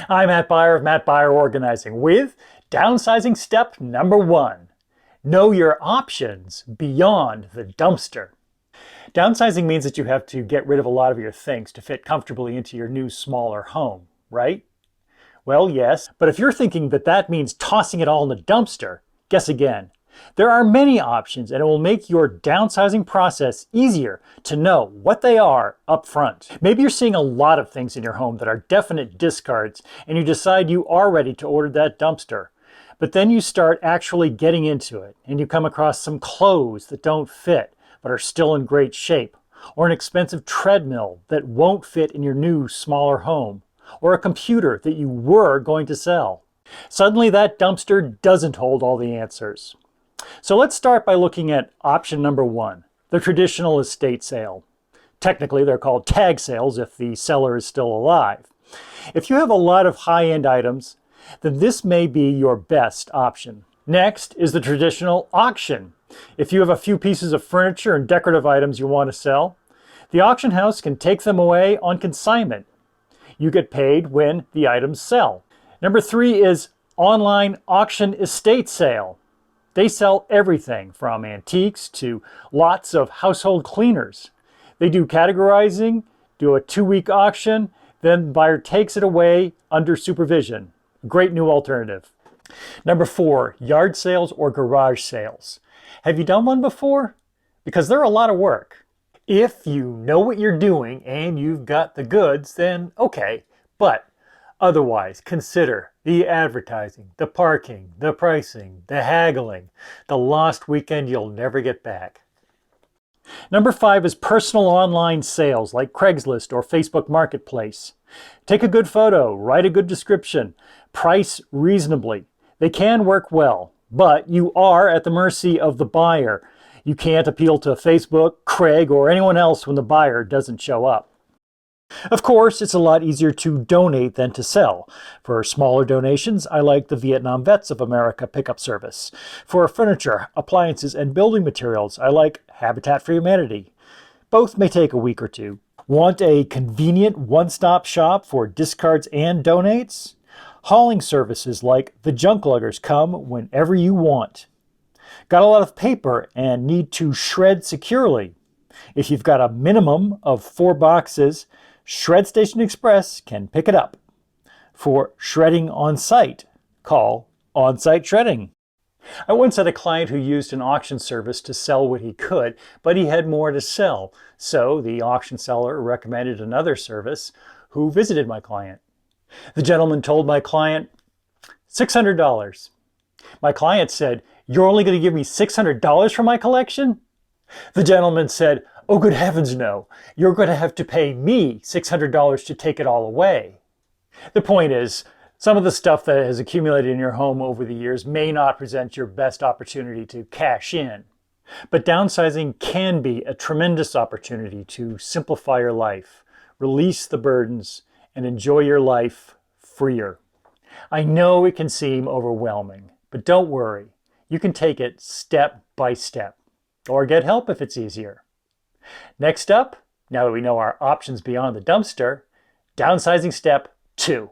I'm Matt Byer of Matt Byer Organizing with Downsizing Step number 1. Know your options beyond the dumpster. Downsizing means that you have to get rid of a lot of your things to fit comfortably into your new, smaller home, right? Well, yes, but if you're thinking that that means tossing it all in the dumpster, guess again. There are many options, and it will make your downsizing process easier to know what they are up front. Maybe you're seeing a lot of things in your home that are definite discards, and you decide you are ready to order that dumpster. But then you start actually getting into it, and you come across some clothes that don't fit, but are still in great shape, or an expensive treadmill that won't fit in your new, smaller home, or a computer that you were going to sell. Suddenly that dumpster doesn't hold all the answers. So let's start by looking at option number 1, the traditional estate sale. Technically, they're called tag sales if the seller is still alive. If you have a lot of high-end items, then this may be your best option. Next is the traditional auction. If you have a few pieces of furniture and decorative items you want to sell, the auction house can take them away on consignment. You get paid when the items sell. Number 3 is online auction estate sale. They sell everything from antiques to lots of household cleaners. They do categorizing, do a 2-week auction, then the buyer takes it away under supervision. Great new alternative. Number 4, yard sales or garage sales. Have you done one before? Because they're a lot of work. If you know what you're doing and you've got the goods, then okay. But otherwise, consider the advertising, the parking, the pricing, the haggling, the lost weekend you'll never get back. Number 5 is personal online sales like Craigslist or Facebook Marketplace. Take a good photo, write a good description, price reasonably. They can work well, but you are at the mercy of the buyer. You can't appeal to Facebook, Craig, or anyone else when the buyer doesn't show up. Of course, it's a lot easier to donate than to sell. For smaller donations, I like the Vietnam Vets of America pickup service. For furniture, appliances, and building materials, I like Habitat for Humanity. Both may take a week or two. Want a convenient one-stop shop for discards and donates? Hauling services like the Junk Luggers come whenever you want. Got a lot of paper and need to shred securely? If you've got a minimum of 4 boxes, ShredStation Express can pick it up. For shredding on site, call On-Site Shredding. I once had a client who used an auction service to sell what he could, but he had more to sell. So the auction seller recommended another service who visited my client. The gentleman told my client, $600. My client said, "You're only going to give me $600 for my collection?" The gentleman said, "Oh, good heavens, no. You're going to have to pay me $600 to take it all away." The point is, some of the stuff that has accumulated in your home over the years may not present your best opportunity to cash in. But downsizing can be a tremendous opportunity to simplify your life, release the burdens, and enjoy your life freer. I know it can seem overwhelming, but don't worry. You can take it step by step, or get help if it's easier. Next up, now that we know our options beyond the dumpster, downsizing step 2.